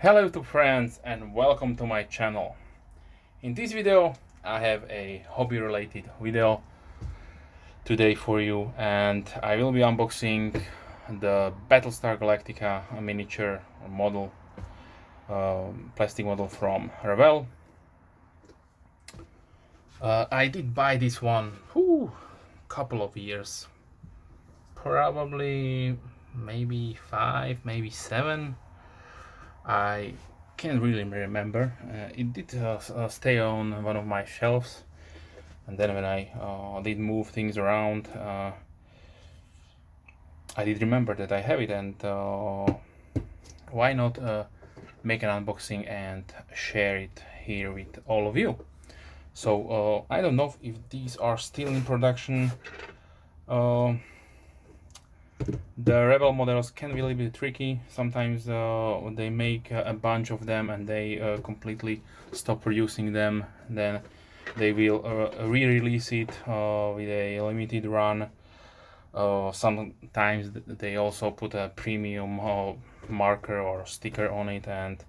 Hello to friends and welcome to my channel. In this video I have a hobby related video today for you, and I will be unboxing the Battlestar Galactica miniature model, plastic model from Revell. I did buy this one couple of years, probably maybe 5, maybe 7. I can't really remember. It did stay on one of my shelves, and then when I did move things around, I did remember that I have it, and why not make an unboxing and share it here with all of you. So I don't know if these are still in production. The Revell models can be a little bit tricky. Sometimes they make a bunch of them and they completely stop producing them. Then they will re-release it with a limited run. Sometimes they also put a premium marker or sticker on it, and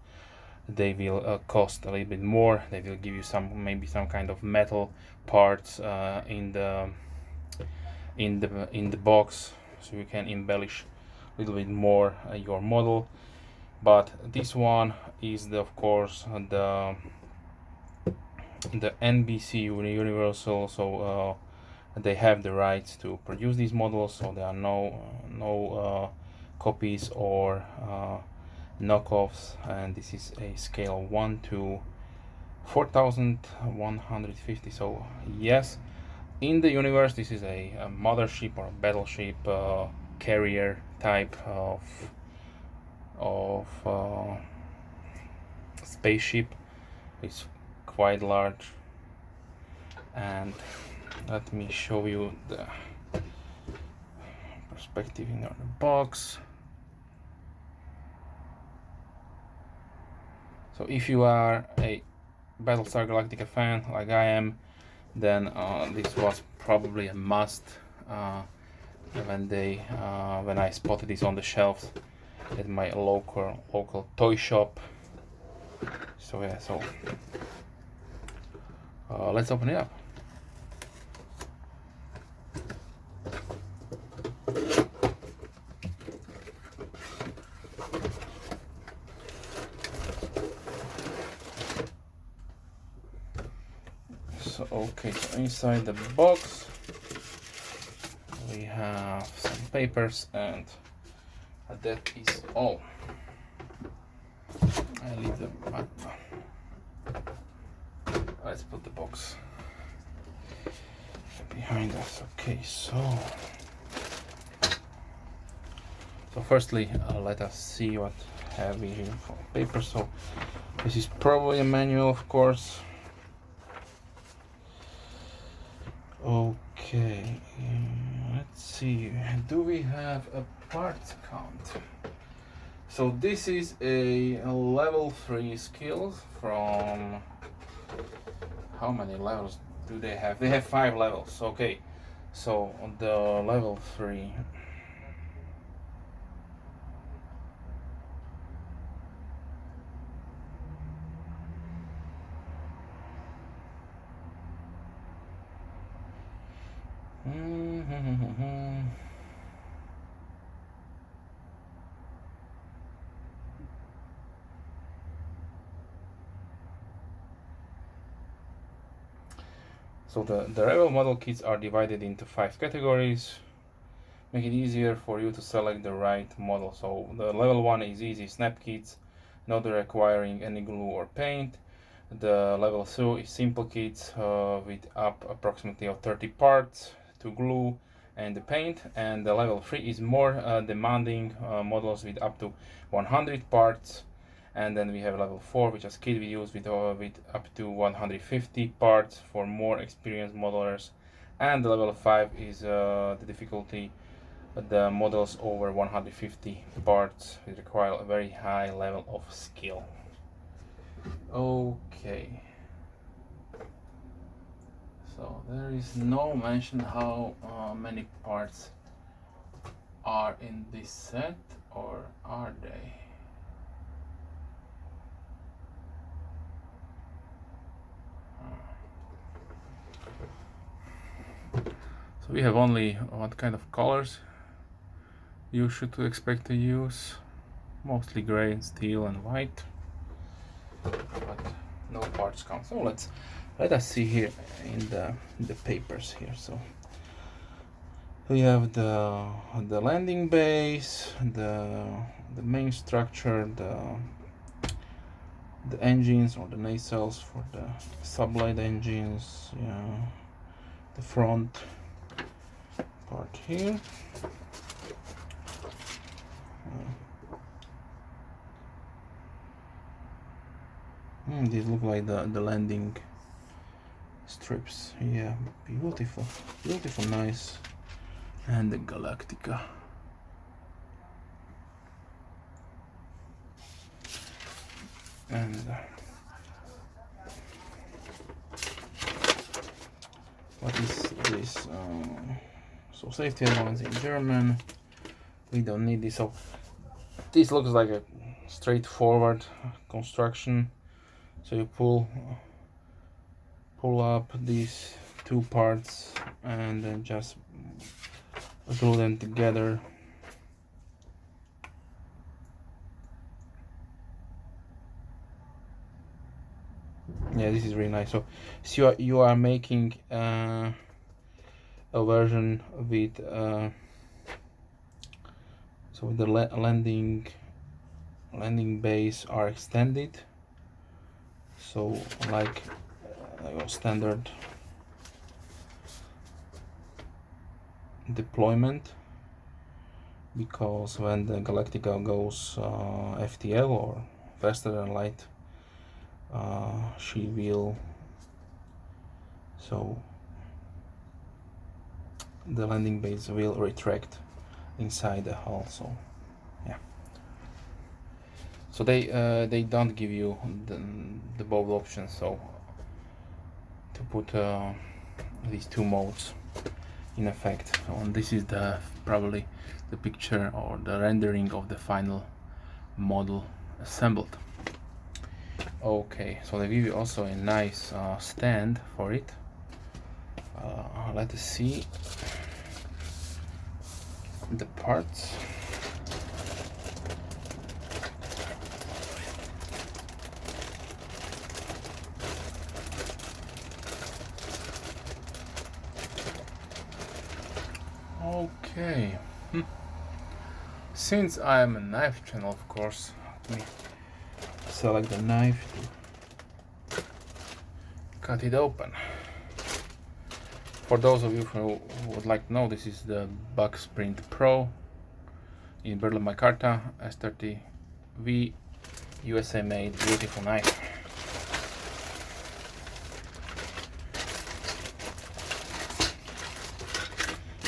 they will cost a little bit more. They will give you maybe some kind of metal parts in the box, so you can embellish a little bit more your model. But this one is of course the NBC Universal, so they have the rights to produce these models, so there are no copies or knockoffs, and this is a scale 1 to 4150. So yes, in the universe this is a mothership or a battleship carrier type of spaceship. It's quite large, and let me show you the perspective in the box. So if you are a Battlestar Galactica fan like I am, then this was probably a must when I spotted this on the shelves at my local toy shop. So yeah, so let's open it up. So okay, so inside the box we have some papers, and that is all. I leave the let's put the box behind us. Okay, so firstly let us see what have we here for paper. So this is probably a manual, of course. Okay, let's see, do we have a parts count? So this is a level 3 skill from, how many levels do they have? They have 5 levels. Okay, so on the level 3, so the Revell model kits are divided into 5 categories, make it easier for you to select the right model. So the level 1 is easy snap kits, not requiring any glue or paint. The level 2 is simple kits with up approximately 30 parts to glue and the paint, and the level 3 is more demanding models with up to 100 parts. And then we have level 4, which is kit we use with up to 150 parts for more experienced modelers. And the level 5 is the difficulty, the models over 150 parts which require a very high level of skill. Okay, so there is no mention how many parts are in this set, or are they? So we have only what kind of colors you should expect to use, mostly gray, steel and white, but no parts count. So let us see here in the papers here. So we have the landing base, the main structure, the engines or the nacelles for the sublight engines, yeah, the front part here. These look like the landing strips. Yeah, beautiful, beautiful, nice. And the Galactica. And what is this? So safety allowance in German. We don't need this. So this looks like a straightforward construction. So you pull up these two parts and then just glue them together. Yeah, this is really nice. So you are making a version with so the landing base are extended. So like standard deployment, because when the Galactica goes FTL or faster than light, she will, so the landing base will retract inside the hull. So yeah, so they don't give you the both options, so to put these two modes in effect. And this is probably the picture or the rendering of the final model assembled. Okay, so they give you also a nice stand for it. Let us see the parts. Okay, since I am a knife channel, of course, let me select the knife to cut it open. For those of you who would like to know, this is the Box Print Pro in Berlin Micarta S30V, USA made, beautiful knife.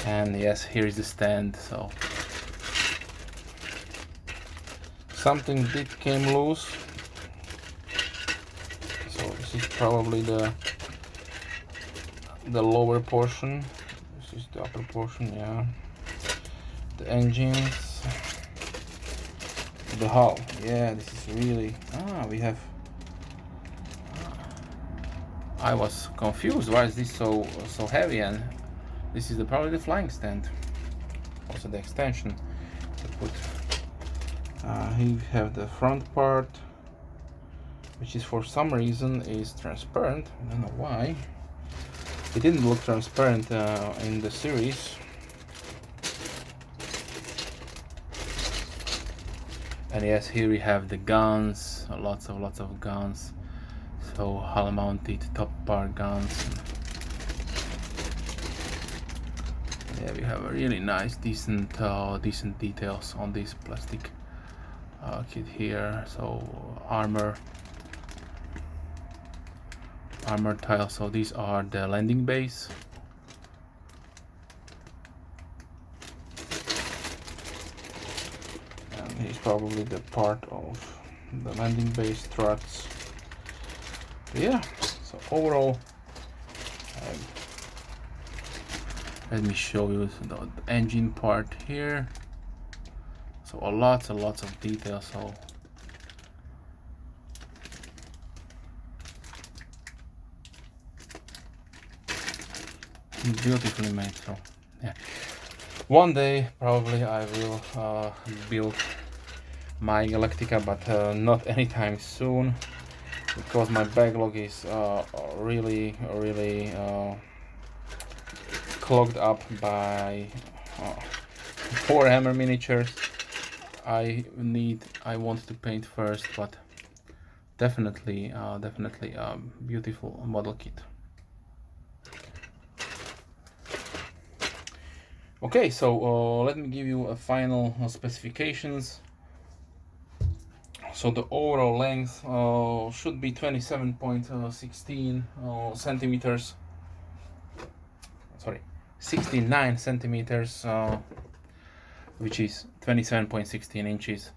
And yes, here is the stand. So something did came loose. So this is probably the lower portion. This is the upper portion, yeah. The engines, the hull. Yeah, this is really we have. I was confused. Why is this so heavy? And this is probably the flying stand. Also the extension to put. Here we have the front part, which is for some reason is transparent. I don't know why. It didn't look transparent in the series. And yes, here we have the guns, lots of guns. So hull mounted top part guns. Yeah, we have a really nice, decent details on this plastic kit here. So armor tiles. So these are the landing base. And here's probably the part of the landing base struts. Yeah, so overall, let me show you the engine part here. So lots of details. So beautifully made. So yeah, one day probably I will build my Galactica, but not anytime soon, because my backlog is really clogged up by 4 hammer miniatures. I want to paint first, but definitely beautiful model kit. Okay, so let me give you a final specifications. So the overall length should be 27.16 centimeters. Sorry, 69 centimeters, which is 27.16 inches,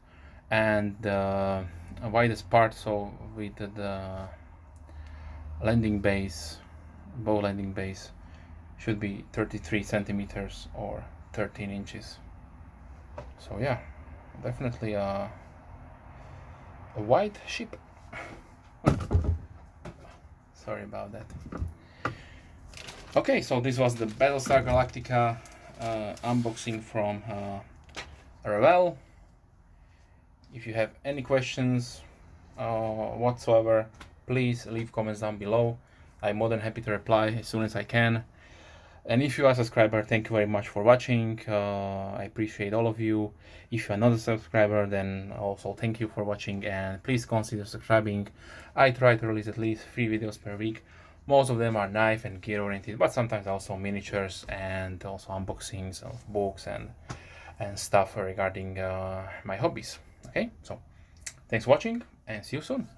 and the widest part, so with the landing base, bow landing base, should be 33 centimeters or 13 inches. So yeah, definitely a wide ship. Sorry about that. Okay, so this was the Battlestar Galactica unboxing from Revell. If you have any questions whatsoever, please leave comments down below. I'm more than happy to reply as soon as I can. And if you are a subscriber, thank you very much for watching. I appreciate all of you. If you are not a subscriber, then also thank you for watching, and please consider subscribing. I try to release at least 3 videos per week. Most of them are knife and gear oriented, but sometimes also miniatures and also unboxings of books and stuff regarding my hobbies. Okay, so thanks for watching and see you soon.